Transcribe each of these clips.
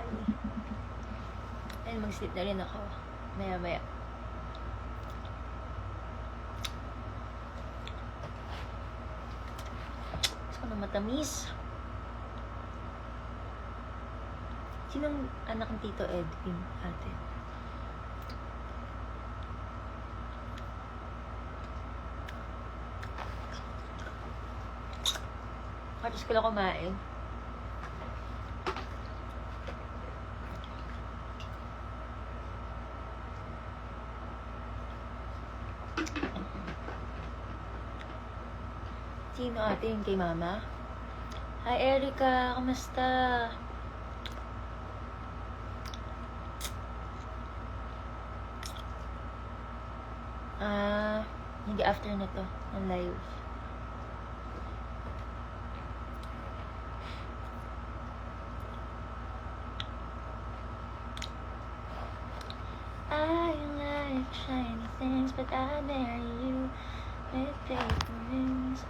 kumain. And mag-sleep na rin ako. Maya-maya. Gusto ko na matamis. Sinong anak ng Tito Edwin, ate? Tapos ko lang kumain. Sino ate? Yung kay mama? Hi Erica, kamusta? Hindi after na to, ng live. I like shiny things, but I marry you with paper rings.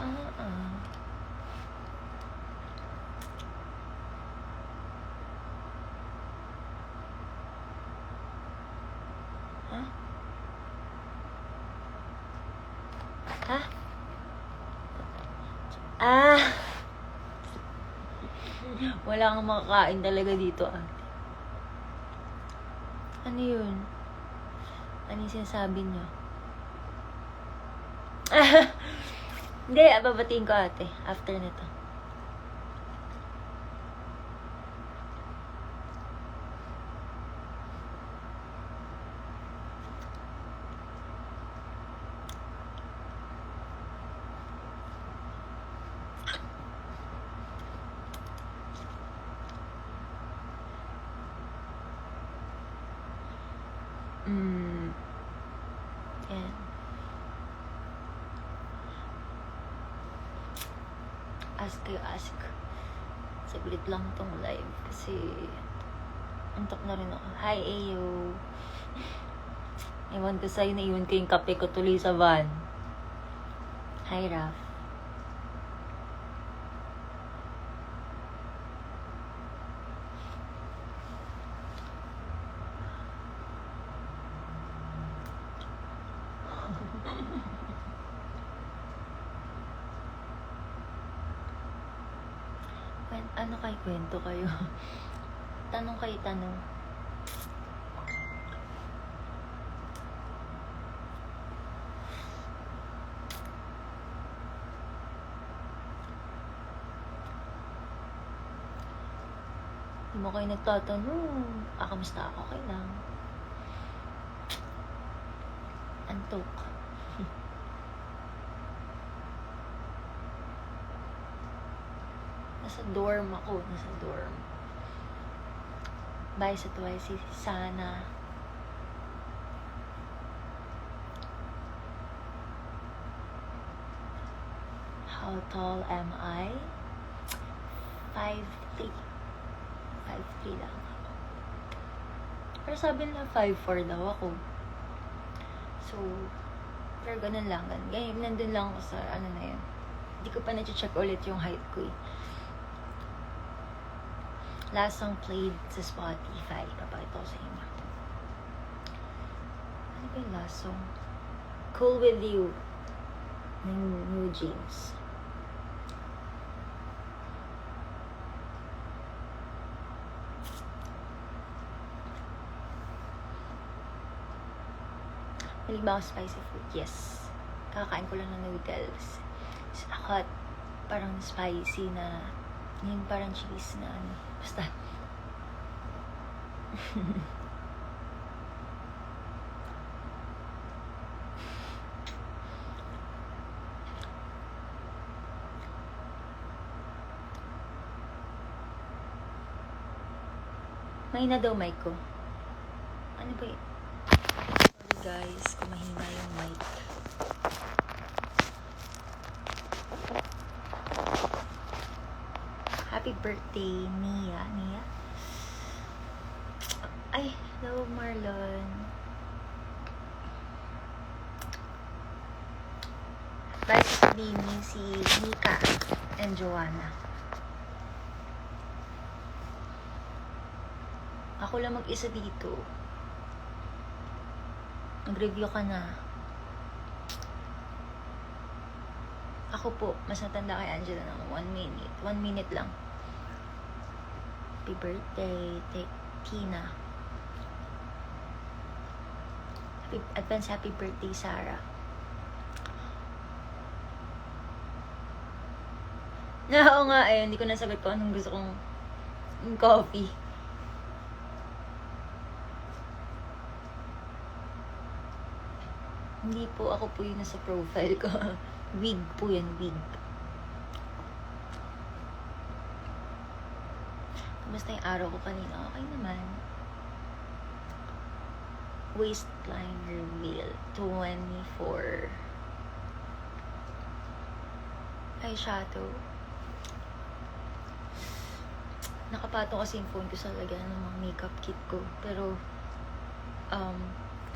Wala kang makakain talaga dito, ate. Ano yun? Ano yung sinasabi niyo? Hindi, babatiin ko, ate. After nito. Yan. Ask kayo, ask. Saglit lang tong live kasi antok na rin ako. Hi, Ayo. Iwan ko sa'yo, naiwan ko yung kape ko tuloy sa van. Hi, Raf. Ano kay kwento kayo? Tanong kayo, tanong. Hindi mo kayo nagtatanong. Kamusta ako? Okay lang. Antok. Nasa dorm ako. Nasa dorm. Bye sa twice. Sana. How tall am I? 5'3". 5'3 lang ako. Pero sabi nila 5'4 daw ako. So, pero ganun lang. Ganyan, nandun lang ako sa ano na yun. Hindi ko pa na-check ulit yung height ko eh. Last song played sa Spotify. Papakita ko sa inyo. Ano ba yung last song? Cool With You ng New Jeans. Malig ba ako spicy food? Yes. Kakain ko lang ng noodles. Hot. Parang spicy na yung parang cheese na ano. Basta. May na daw mic ko. Ano ba yun? Sorry guys, kung mahina yung mic. Happy birthday, Nia. Nia? Ay, hello Marlon. Bye sa Dini, si Nika and Joanna. Ako lang mag-isa dito. Nag-review ka na. Ako po, mas natanda kay Angela ng 1 minute. 1 minute lang. Happy birthday, Tina. Advance happy birthday, Sarah. Oo nga eh, hindi ko nasagot ko anong gusto kong coffee. Hindi po, ako po yun nasa profile ko. Wig po yan, wig. Kamusta yung araw ko kanina? Okay naman. Waistline reveal 24. Eyeshadow. Nakapatong kasi yung phone ko sa lagyan ng mga makeup kit ko. Pero,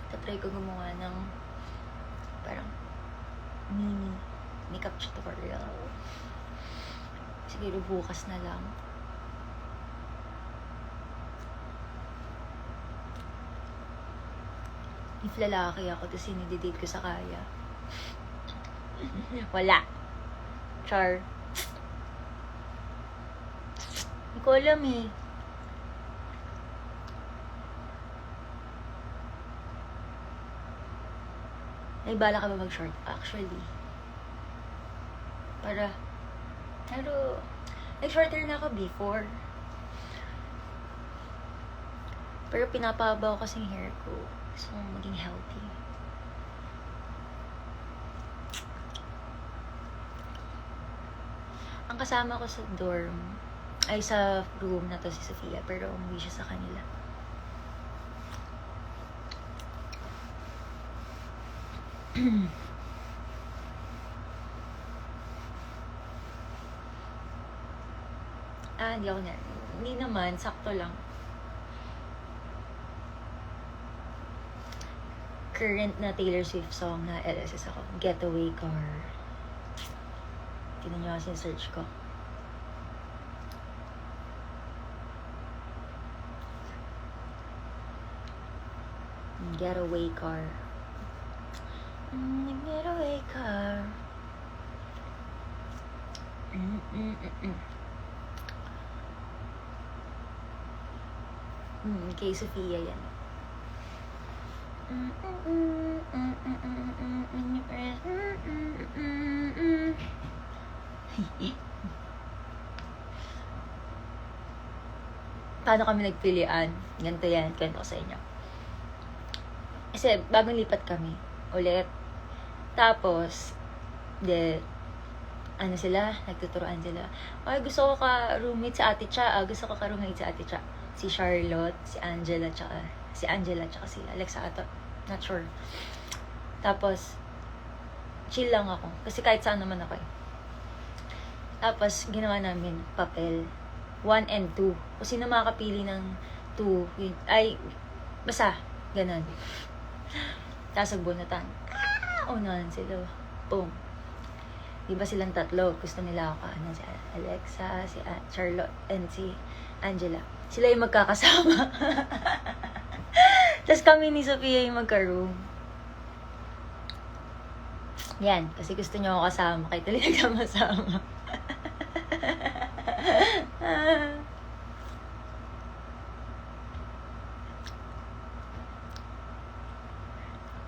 tatry ko gumawa ng parang mini makeup tutorial. Siguro bukas na lang. If lalaki ako, tapos sinididate ko sa kaya. Wala. Char. Hindi ko alam eh. Ay, bala ka ba mag-short? Actually. Pero, nag-shorter na ako before. Pero pinapabaw kasi yung hair ko. Gusto kong maging healthy. Ang kasama ko sa dorm, ay sa room na to si Sofia, pero umuwi siya sa kanila. Hindi ako na. Hindi naman, sakto lang. Current na Taylor Swift song na LSS ako. Getaway Car. Tignan nyo kasi yung search ko. Getaway Car. Getaway Car. Kay Sofia yan. Paano kami nagpilian? Ganito yan, kwento ko sa inyo. Kasi bagong lipat kami ulit. Tapos, nagtuturoan sila. Ay, gusto ko ka-roommate sa Ate Cha. Gusto ko ka-roommate sa Ate Cha. Si Charlotte, si Angela, tsaka si Alexa ata. Not sure. Tapos, chill lang ako. Kasi kahit saan naman ako eh. Tapos, ginawa namin papel. 1 and 2. Kung sino makakapili ng 2, ay, basta, ganun. Tapos, bunutan. Unahan sila. Boom. Diba silang tatlo? Gusto nila ako. Si Alexa, si Charlotte, and si Angela. Sila yung magkakasama. Tapos kami ni Sofia yung magka-room. Yan. Kasi gusto niyo ako kasama. Kahit tuloy nagsama-sama.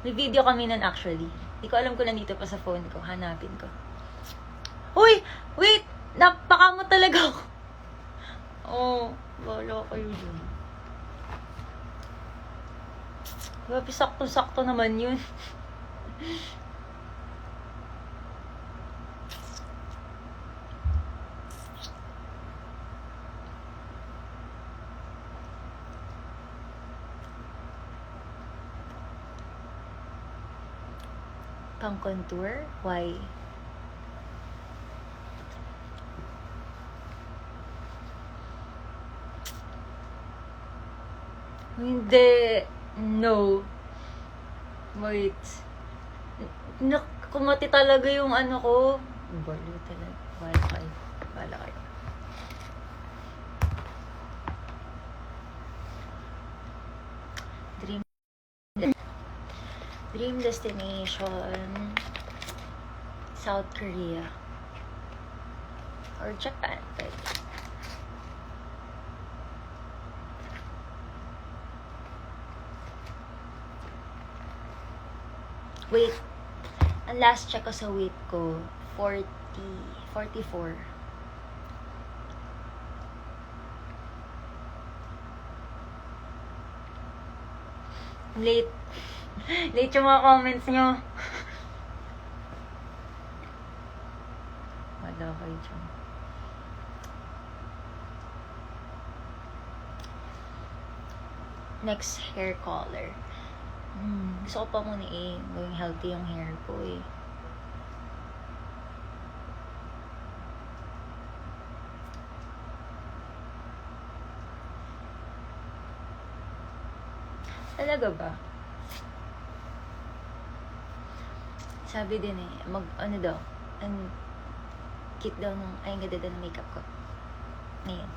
May video kami nun actually. Hindi ko alam kung nandito pa sa phone ko. Hanapin ko. Uy! Wait! Napaka mo talaga ako. Wala kayo dun. Grabe, sakto-sakto naman yun. Pang contour? Why? Hindi. No. Wait. Kumati talaga yung ano ko. Balo talaga. Bala kayo. Dream destination, South Korea. Or Japan, pwede. Wait. Ang last check ko sa weight ko, 44. Late. Late yung mga comments nyo. Wala kayo dyan. Next, hair color. Gusto ko pa muna gawing healthy yung hair ko eh. Talaga ba? Sabi din eh, ano daw, ang cute daw nung, ay, ang ganda daw ng makeup ko. Ngayon.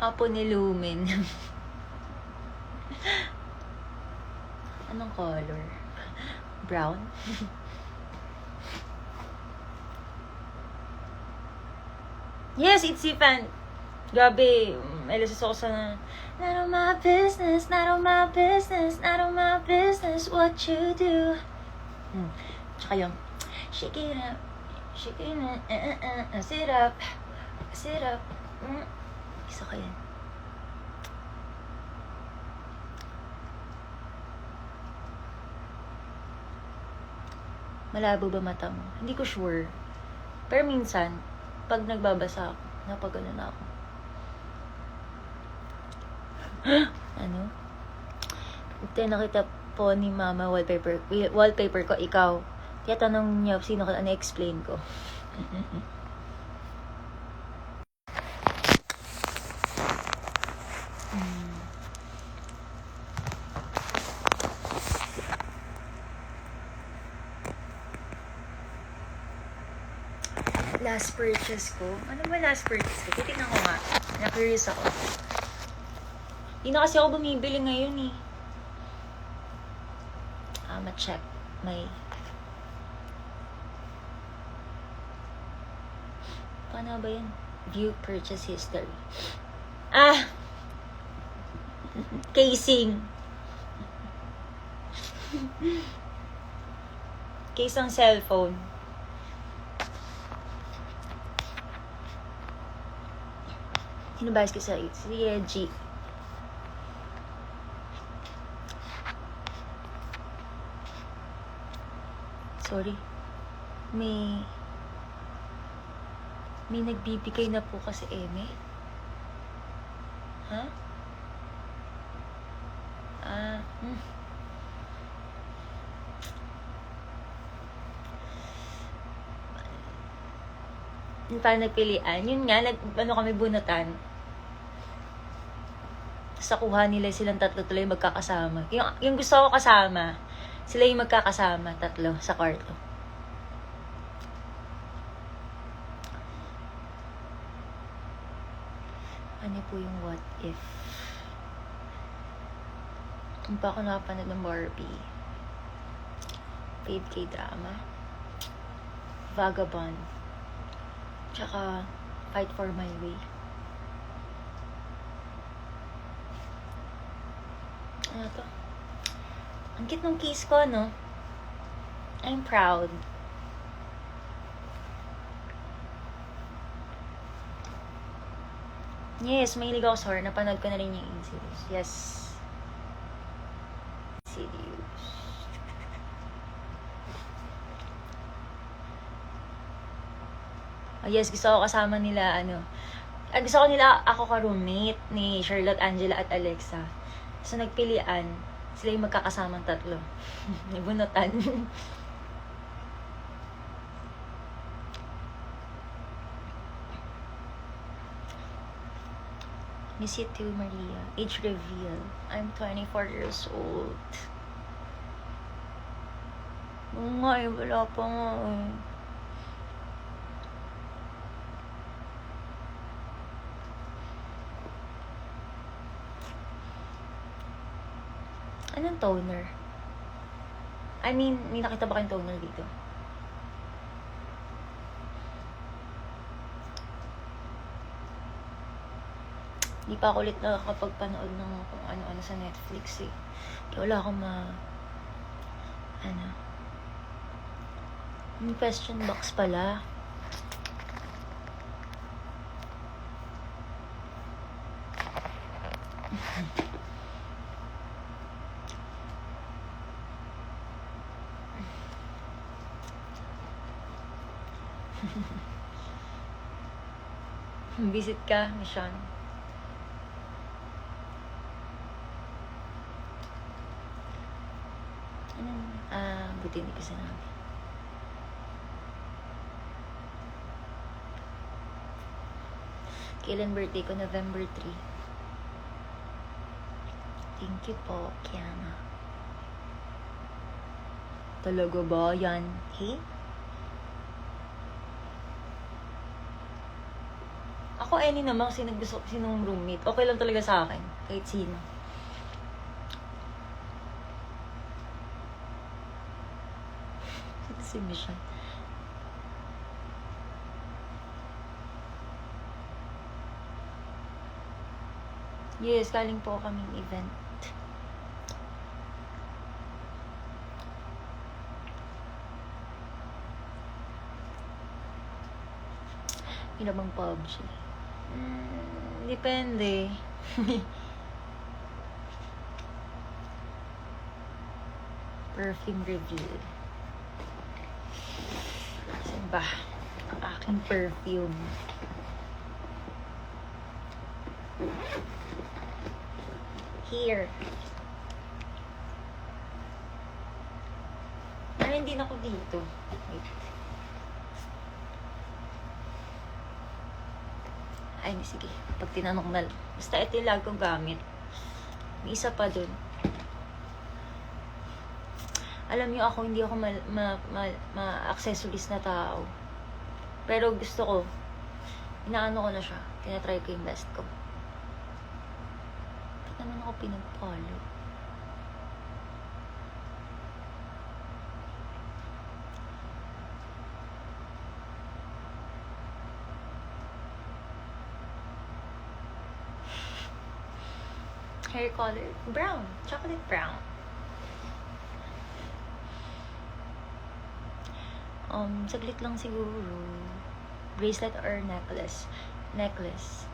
Apo ni Lumen. Anong color? Brown? Yes, it's si Fan. Grabe, may lasos ako sa not on my business, not on my business, not on my business what you do. Tsaka yung shake it up, sit up, sit up. Isa ko yan. Malabo ba mata mo? Hindi ko sure. Pero minsan, pag nagbabasa ako, napagano na ako. Ano? Ito nakita po ni Mama wallpaper ko, ikaw. Kaya tanong niya sino ka, explain ko. Last purchase ko? Ano ba last purchase ko? Titignan ko nga. Na-curious ako. Hindi na kasi ako bumibili ngayon eh. Ma-check. May... Paano ba yan? View purchase history. Casing. Case ng cellphone. Sinabas ko sa si Reggie. Sorry. May nagbibigay na po kasi Eme. Ha? Parang nagpilian. Yun nga, kami bunutan. Sa kuha nila silang tatlo tuloy magkakasama. Yung gusto ko kasama, sila yung magkakasama, tatlo, sa kwarto. Ano po yung what if? Kung pa ako nakapanood ng Barbie. Paid K-drama. Vagabond. Tsaka, Fight for My Way. Ano to? Ang cute ng case ko, no? I'm proud. Yes, mahilig ako sa horror. Napanood ko na rin yung series. Yes. Series. Oh, yes, gusto ko kasama nila, gusto ko nila ako ka-roommate ni Charlotte, Angela, at Alexa. So, nagpilian. Sila yung magkakasamang tatlo. Nabunutan. Miss you too, Maria. Age reveal. I'm 24 years old. Oo nga eh, wala pa nga eh. Anong toner? I mean, may nakita ba kayong toner dito? Hindi pa ako ulit nakakapagpanood ng kung ano-ano sa Netflix eh. Kaya wala akong may question box pala. Visit ka, Mission. Buti hindi ko sinabi. Kailan birthday ko? November 3. Thank you po, Kiana. Talaga ba yan? Hey? Ako, any namang sinong roommate. Okay lang talaga sa akin. Kahit sino. Si Mission. Yes, galing po kaming event. Pinabang PUBG. Depende. Perfume reveal. Saan ba? Ang aking perfume. Here. Pero hindi na ako dito. Wait. Ay, sige. Pag tinanong na lang. Basta ito yung lagi kong gamit. May isa pa dun. Alam niyo ako, hindi ako ma-accessories na tao. Pero gusto ko, inaano ko na siya. Tinatry ko yung best ko. Ba't naman ako pinagpalo? Hair color, brown. Chocolate brown. Saglit lang siguro. Bracelet or necklace? Necklace.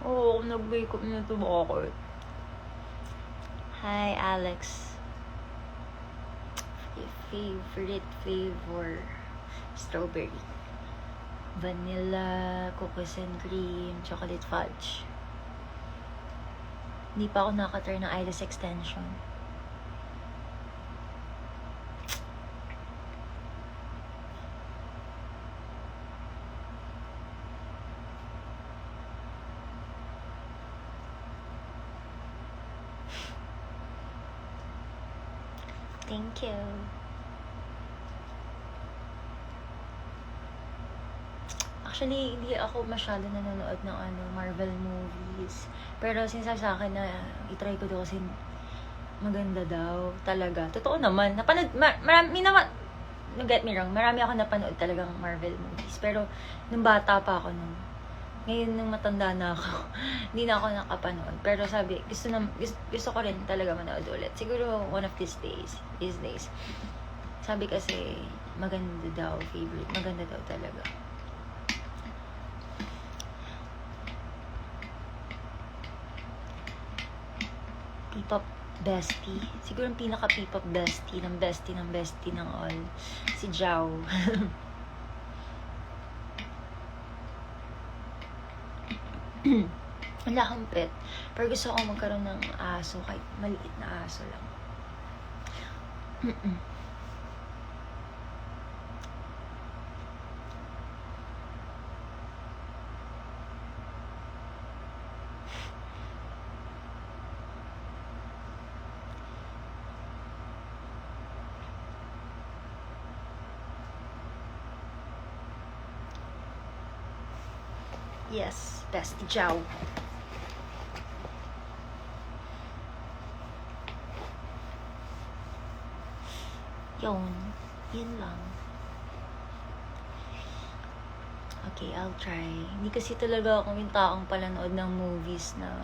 Oo, nag-wake up na ito bakit? Hi, Alex. Favorite flavor? Strawberry. Vanilla, cookies and cream, chocolate fudge. Hindi pa ako nakatry ng eyelash extension. Thank you. Actually, hindi ako masyado nanonood ng Marvel movies. Pero sinasabi sa akin na itry ko daw kasi maganda daw. Talaga. Totoo naman. Napanood, marami naman, don't get me wrong, marami ako napanood talagang Marvel movies. Pero, nung bata pa ako ngayon nung matanda na ako, hindi na ako nakapanood. Pero sabi, gusto ko rin talaga manood ulit. Siguro, one of these days. Sabi kasi, maganda daw, favorite. Maganda daw talaga. P-pop bestie. Siguro yung pinaka P-pop bestie ng all. Si Jao. Wala akong pet. Pero gusto ko magkaroon ng aso. Kahit maliit na aso lang. Yes, Bestie Chow. Yun lang. Okay, I'll try. Hindi kasi talaga ako yung taong palanood ng movies na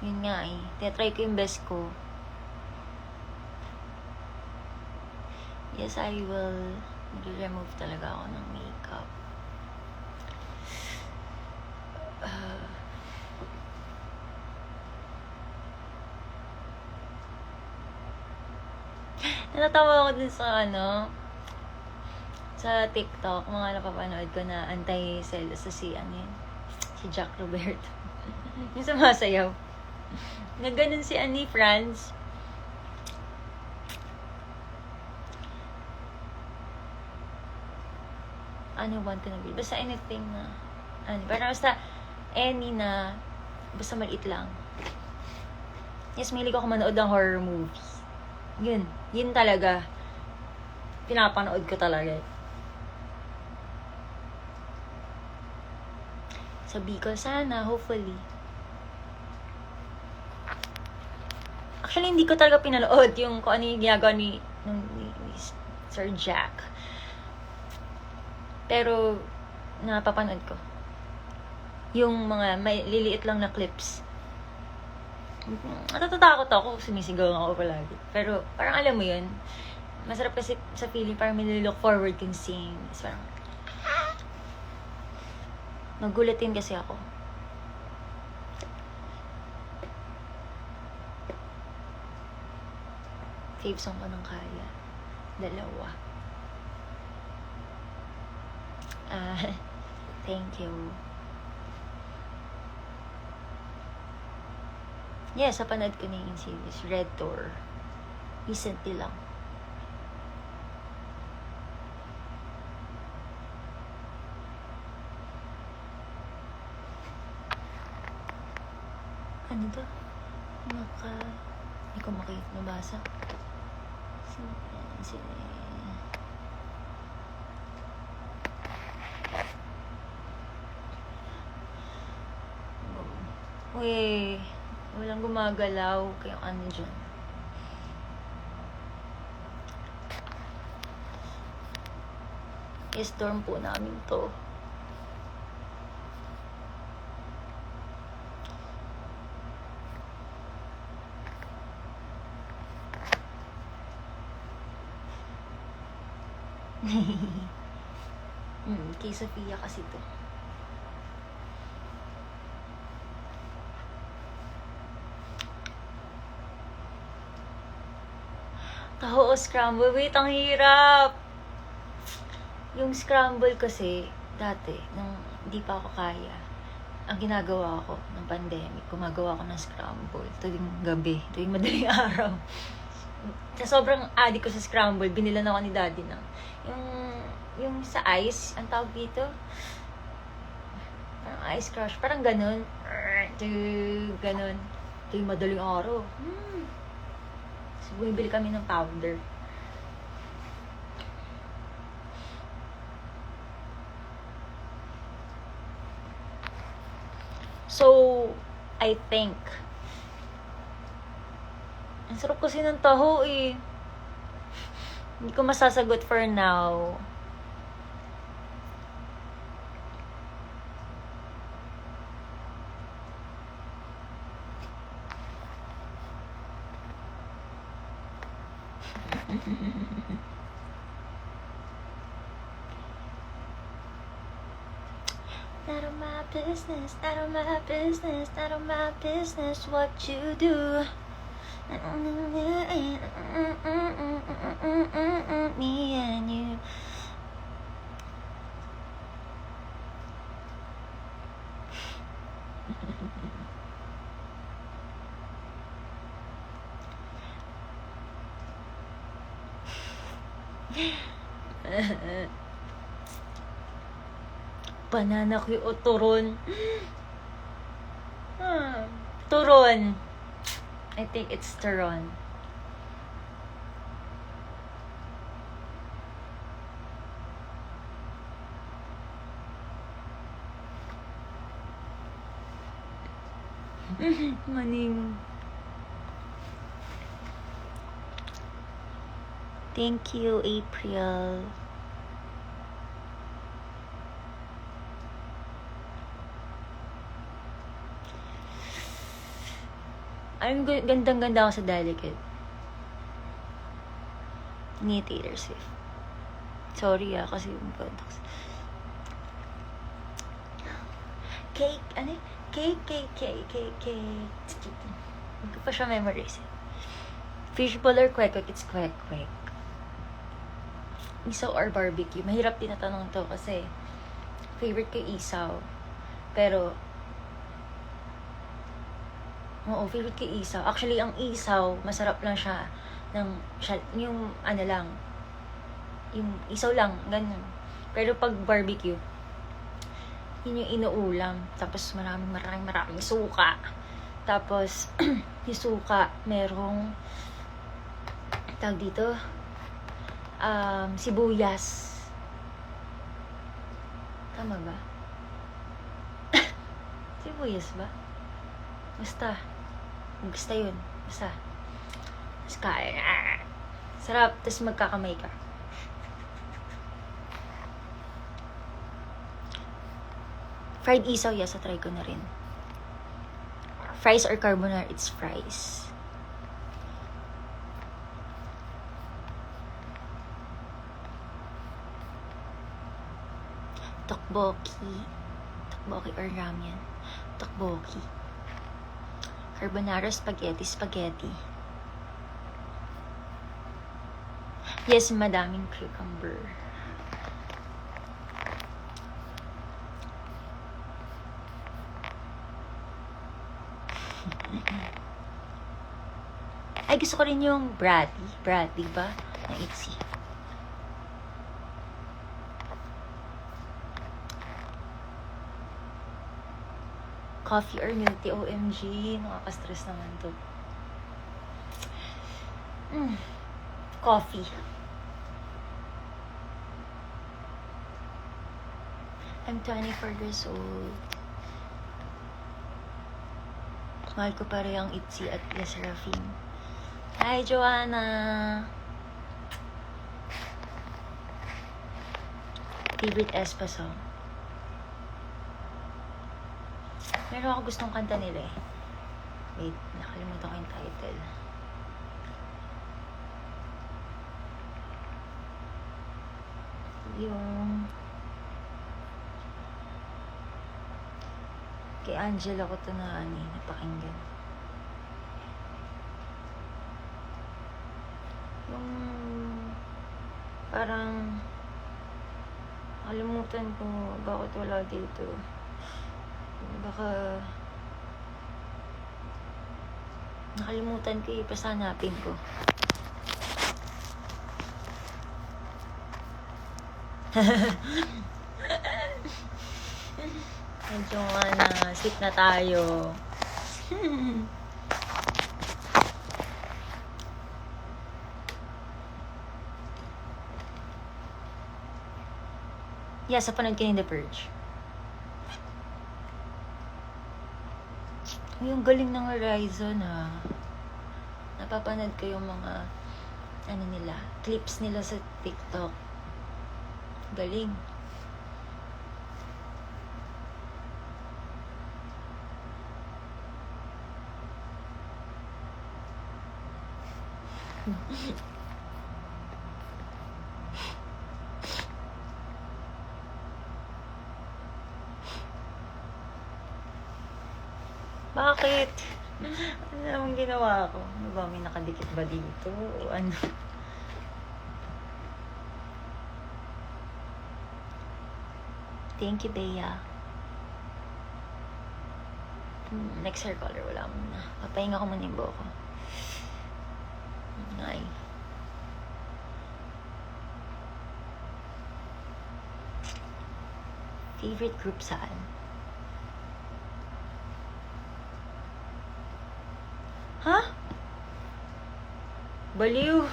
yun nga eh. Tinatry ko yung best ko. Yes, I will. Mag-remove talaga ako ng makeup. Natatawa ako dun sa sa TikTok, mga napapanood ko na anti-selos sa si Jack Roberto. Yung sumasayaw. Na ganun si Annie Franz. Want to know. Basta anything na, parang basta any na, basta maliit lang. Yes, mahilig ako manood ng horror movies. Yun talaga. Pinapanood ko talaga. Sabi ko, sana, hopefully. Actually, hindi ko talaga pinanood yung kung ano yung ginagawa ni Sir Jack. Pero, napapanood ko. Yung mga may liliit lang na clips. Natatakot ako, sumisigaw ako palagi. Pero, parang alam mo yun, masarap kasi sa feeling, parang may look forward kong scenes. Parang, nagulatin kasi ako. Fave song ko ng Kaya. 2. Thank you. Yes, napanood ko na yung series, Red Door. Recently lang. Ano to? Hindi ko mabasa. Uy, walang gumagalaw. Kaya dyan. I-storm po namin to. Kay Sophia kasi to. Taho o scramble. Wait, ang hirap! Yung scramble kasi, dati, nung hindi pa ako kaya, ang ginagawa ko ng pandemic, gumagawa ako ng scramble tuwing gabi, tuwing madaling araw. Sa sobrang addict ko sa scramble, binilan ako ni daddy ng yung sa ice, ang tawag dito, parang ice crush, parang ganun. Ganun. Tuwing madaling araw. So, bumibili kami ng powder. So, I think, ang sarap kasi ng taho eh. Hindi ko masasagot for now. Not of my business, not of my business, not of my business what you do. Me and you. Banana ko o turon. Turon. I think it's turon. Maning. Thank you, April. Ang gandang-ganda ako sa Delicate. Ni Taylor Swift. Sorry kasi yung contacts. Cake, ano eh? Cake. Hindi ko pa siya memorize. Fishbowl or kwek-kwek? It's kwek-kwek. Isaw or barbecue? Mahirap din na tanong to kasi favorite ko isaw. Pero oo, favorite ko isaw. Actually, ang isaw, masarap lang siya. Yung ano lang. Yung isaw lang, ganun. Pero pag barbecue, yun yung inuulam. Tapos maraming suka. Tapos, yung suka, merong tawag dito, sibuyas. Tama ba? Sibuyas ba? Basta yun. Basta. Tapos kain. Sarap. Tapos magkakamay ka. Fried isaw, yes. Try ko na rin. Fries or carbonara? It's fries. Tteokbokki or ramen? Tteokbokki. Carbonara, spaghetti. Yes, madaming cucumber. Ay, gusto ko rin yung Bradley ba? Na Itzy. Coffee or milk tea? OMG, nakaka-stress naman to. Coffee. I'm 24 years old. Mahal ko pa rin ang Itzy at La Serafine. Hi, Joanna! Favorite Espa song? Meron ako gustong kanta nila eh. Wait, nakalimutan ko yung title. Yung kay Angela ko ito napakinggan. Yung parang nakalimutan ko bakit wala dito. Baka nakalimutan ko basta hanapin ko. Medyo sip na tayo. Yeah, sa panood kayo The Purge. Yung galing ng Horizon napapanood ko yung mga clips nila sa TikTok. Galing. Bakit? Ano namang ginawa ko? Ano ba? May nakadikit ba dito? O ano? Thank you, Bea. Next hair color, wala muna. Papahinga ko muna yung buhok ko. Ay. Favorite group saan? Ha? Baliw.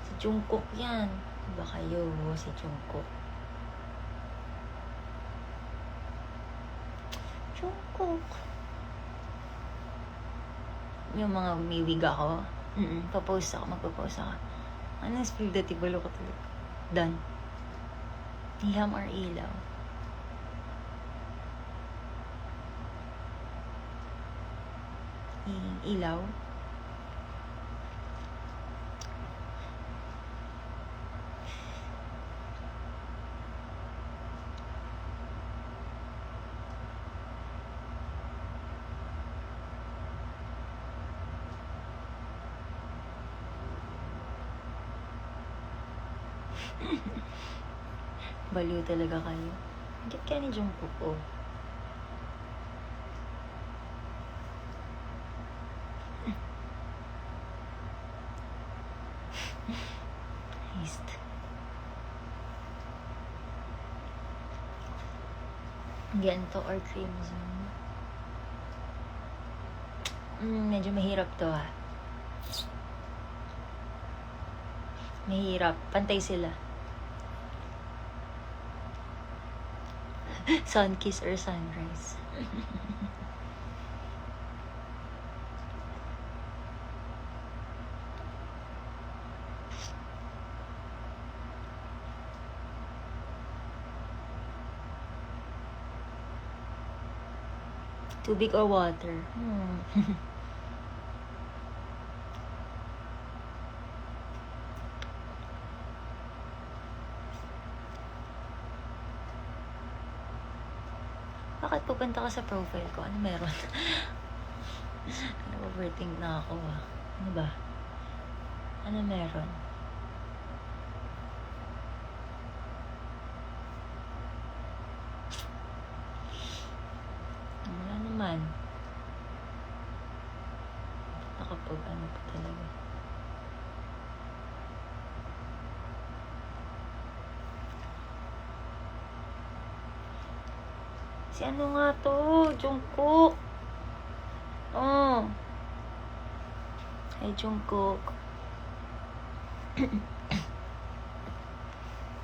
Si Jungkook yan. Ba kayo? Si Jungkook. Jungkook. yung mga may wig ako. Magpo-post ako. Anong spill dati balo ko talaga. Done. Iham or ilaw. Ilaw. Baliw talaga kayo. Hanggat kaya ni Jungkook, oh. Haste. Gento or crimson. Medyo mahirap to, ha. Mahirap. Pantay sila. Sun kiss or sunrise. Tubig or water? Bakit pupunta ka sa profile ko? Ano meron? Overthink na ako, ah. Ano ba? Ano meron? Wala naman. Nakapag ano pa talaga. Si ano nga to? Jungkook. Oh. Hey, Jungkook.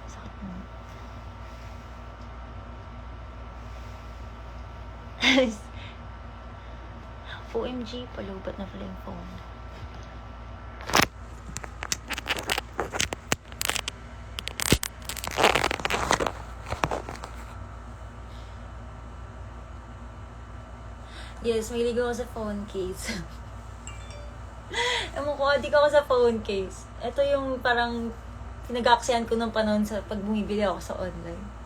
Sakit mo. OMG, palubat na pala yung phone. Yes, may ligo ako sa phone case. Ewan ko, adik ako sa phone case. Ito yung parang pinag-aksihan ko ng panahon sa pag bumibili ako sa online.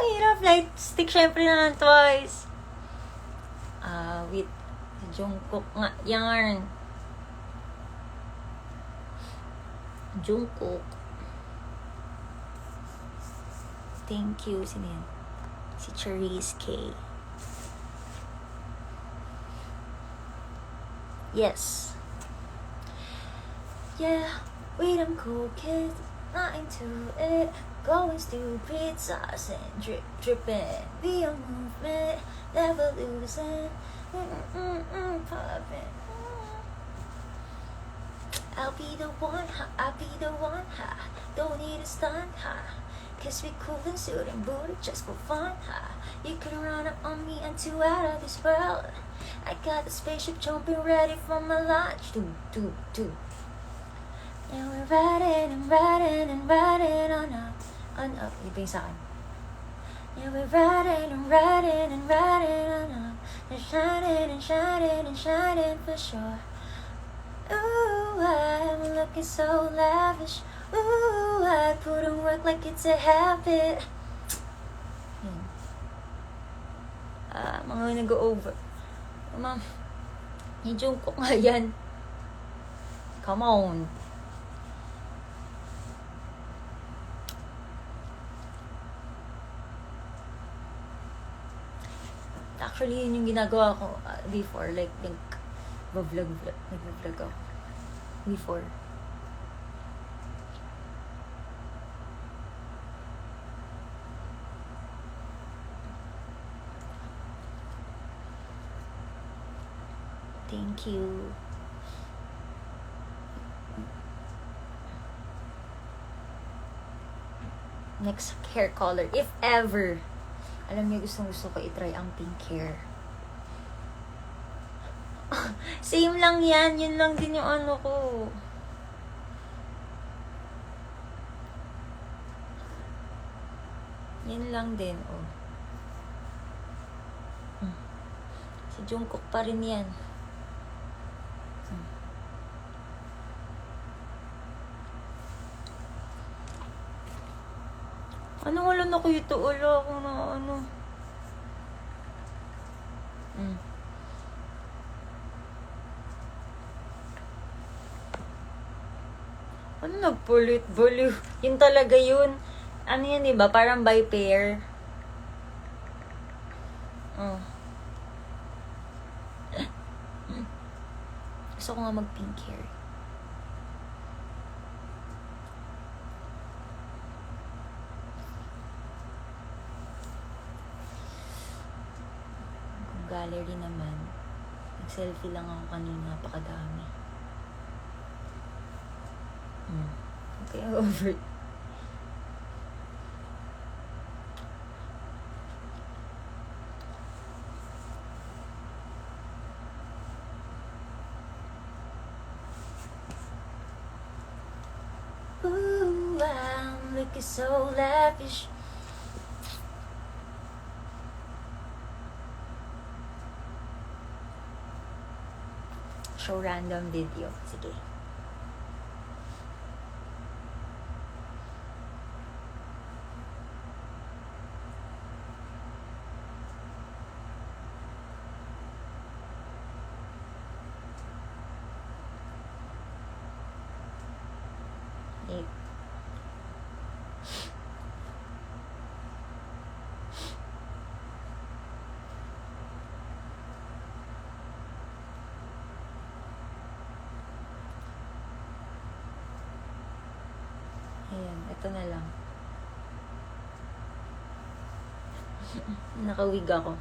Hirap. Light stick, syempre na lang twice. With Jungkook nga. Yarn. Jungkook. Thank you. Sino yan? Si Charisse K. Yes. Yeah, wait, I'm cool, kids. Not into it. Going stupid, sauce and dripping. Be a movement, never losing. Popping. I'll be the one, ha. I'll be the one, ha. Don't need a stunt, ha. Cause we cool and suit and booty just for fun, ha. You can run up on me and two out of this world. I got the spaceship jumping ready for my launch. Do. And we're riding and riding and riding on up. Iba yung sa akin. Yeah, we're riding and riding and riding on up. And shining and shining and shining for sure. Ooh, I'm looking so lavish. Ooh, I put in work like it's a habit. Mga nag-over. Ma'am, yung Jungkook nga yan. Come on. Actually, yun yung ginagawa ko before. Like, nag-vlog ako. Before. Thank you. Next hair color, if ever Alam niyo, gusto ko itry ang pink hair. Same lang yan. Yun lang din yung ano ko. Yan lang din, oh. Si Jungkook pa rin yan. Ano wala na ko ito? Wala akong na ano. Ano nagpulit? Baliw. Yun talaga yun. Ano yan, diba? Parang by pair. Oh. Gusto ko nga mag-pink hair. Kung gallery naman, nag-selfie lang ako kanina, napakadami. Okay, over. Ooh, I'm looking so lavish. Show random video. Sige. Ayan, ito na lang. Nakawig ako.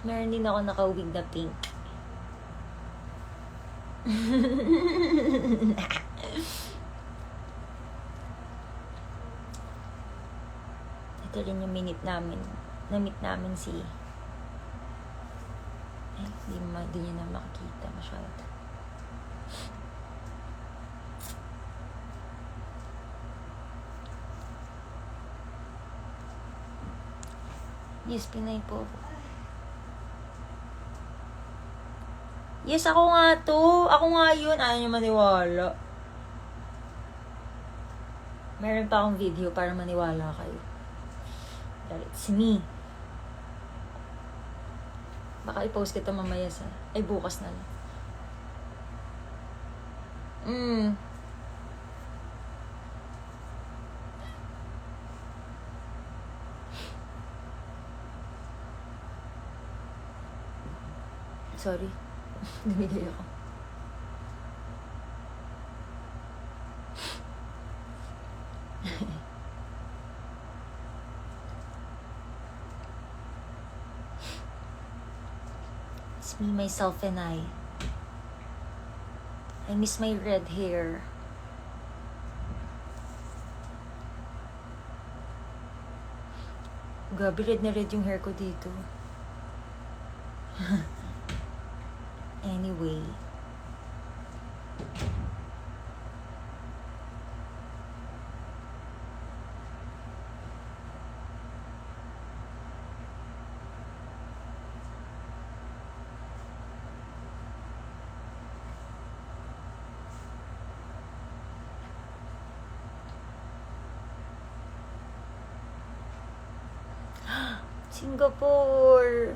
Meron din ako nakawig na pink. Ito rin yung na-meet namin si... Ay, di niya na makikita masyado. Yes, Pinay po ako. Yes, ako nga to. Ako nga yun. Ayaw niyo maniwala. Meron pa akong video para maniwala kayo. That it's me. Baka i-post kita mamaya sa... Ay, bukas na lang. Sorry. Dumigay ako. It's me, myself, and I. I miss my red hair. Grabe, red na red yung hair ko dito. Anyway. Singapore.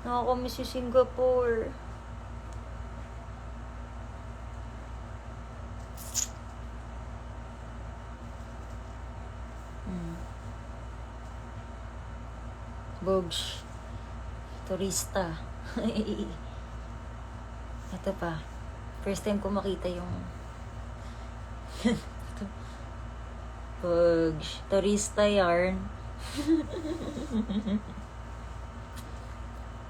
Nakakamiss si Singapore. Bogs. Turista. Ito pa. First time ko makita yung Bogs. Turista yarn.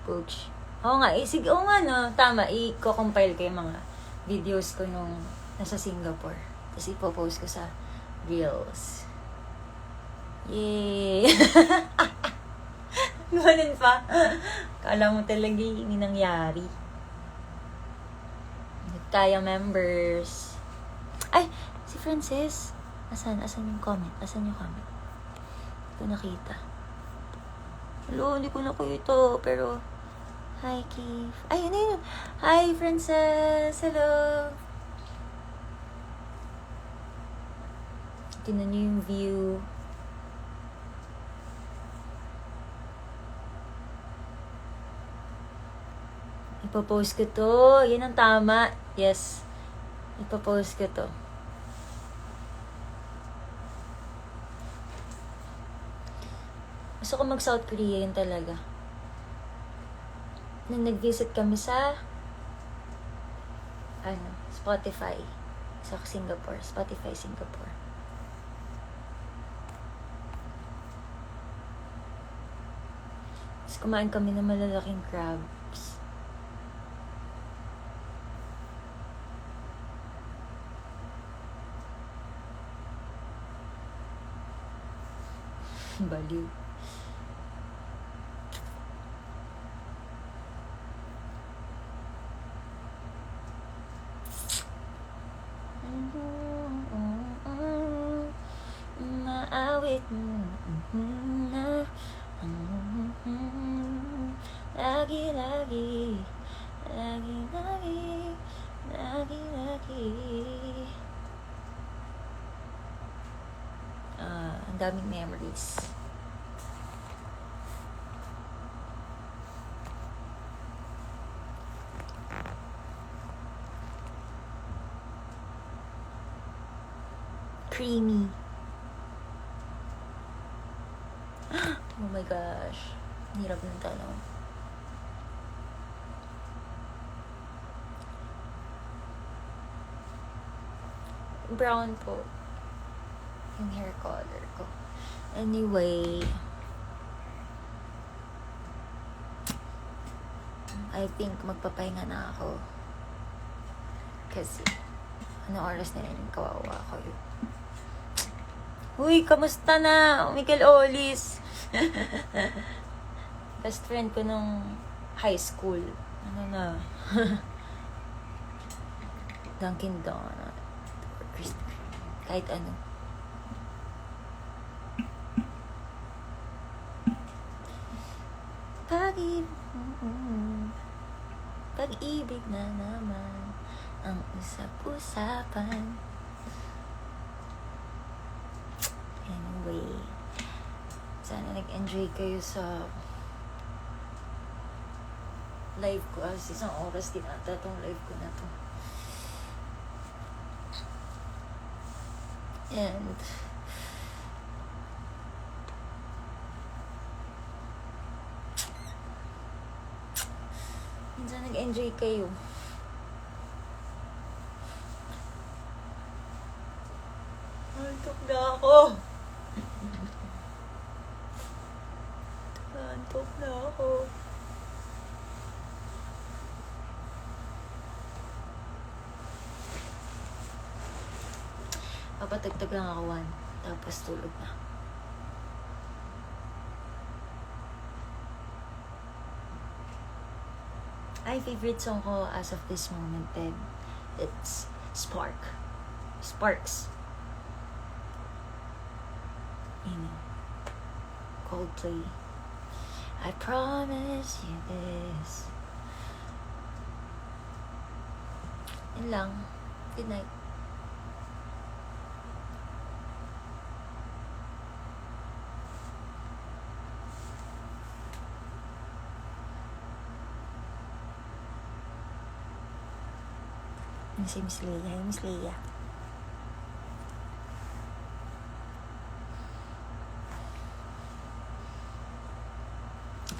Bogs. Oo nga, sige, oo nga no. Tama, i-compile ko yung mga videos ko nung nasa Singapore. Tapos ipopost ko sa Reels. Yay! Ganun pa. Kala mo talaga hindi nangyari. Kaya members. Ay! Si Frances. Asan yung comment? Asan yung comment? Hindi ko nakita. Hello, hindi ko nakita. Pero, hi, Keith. Ay, yun. Hi, Frances. Hello. Tingnan niyo yung view. Ipopost ko to. Yan ang tama. Yes. Ipopost ko to. Gusto ko mag-South Korea, yun talaga. Nung nag-visit kami sa Spotify. Sa Singapore. Spotify, Singapore. Tapos kumain kami ng malalaking crabs. Baliw. Maawit na lagi-lagi, lagi-lagi, lagi-lagi. Ang daming memories. Creamy. Oh my gosh. Hirap ng tanong. Brown po. Yung hair color ko. Anyway. I think magpapahinga na ako. Kasi, oras na rin kawawa ko yun. Uy, kamusta na? Michael Olis. Best friend ko nung high school. Ano na? Dunkin' Donut. Kahit ano. Pag-ibig na naman ang usap-usapan. Anyway, sana nag-enjoy kayo sa live ko. Isang oras din ata tong live ko na to. And sana nag-enjoy kayo. Antok na ako. Antok na ako. Papatagtag lang ako 1. Tapos tulog na. Ay, favorite song ko as of this moment then. It's Sparks. Coldplay. I promise you this. Yun lang. Good night. Si Miss Leia.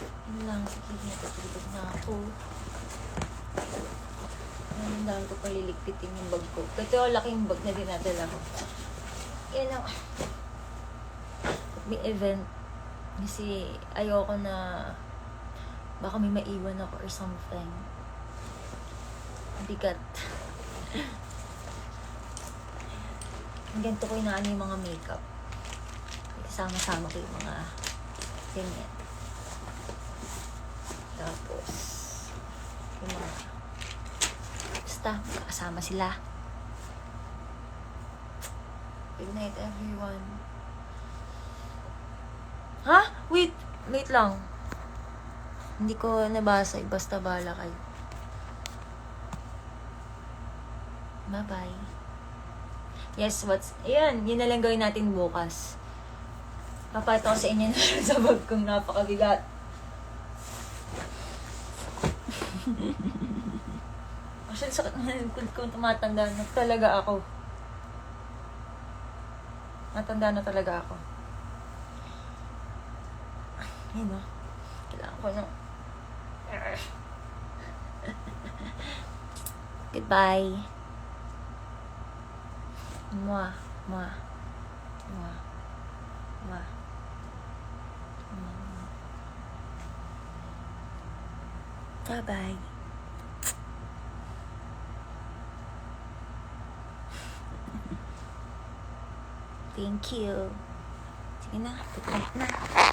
Yun lang, sige, natutulog na ako. Nandahan ko paliligpitin yung bag ko. Ito yung laking bag na dinadala ko. Yan lang. May event. Kasi ayoko na baka may maiwan ako or something. Bigat. Ganito ko inaano yung mga makeup. Kasama-sama ko yung mga ganyan. Tapos, yung mga basta, kasama sila. Good night, everyone. Ha? Wait lang. Hindi ko nabasa. Basta bala kayo. Bye-bye. Yes, ayan, yun na lang gawin natin bukas. Papakita ko sa inyo na sa bag kong napakabigat. Actually, sakit na kung tumatanda na talaga ako. Matanda na talaga ako. Ayun o. Kailangan ko ng... Goodbye. Mwah. Mwah. Mwah. Mwah. Bye-bye. Thank you. Sige na, good night na.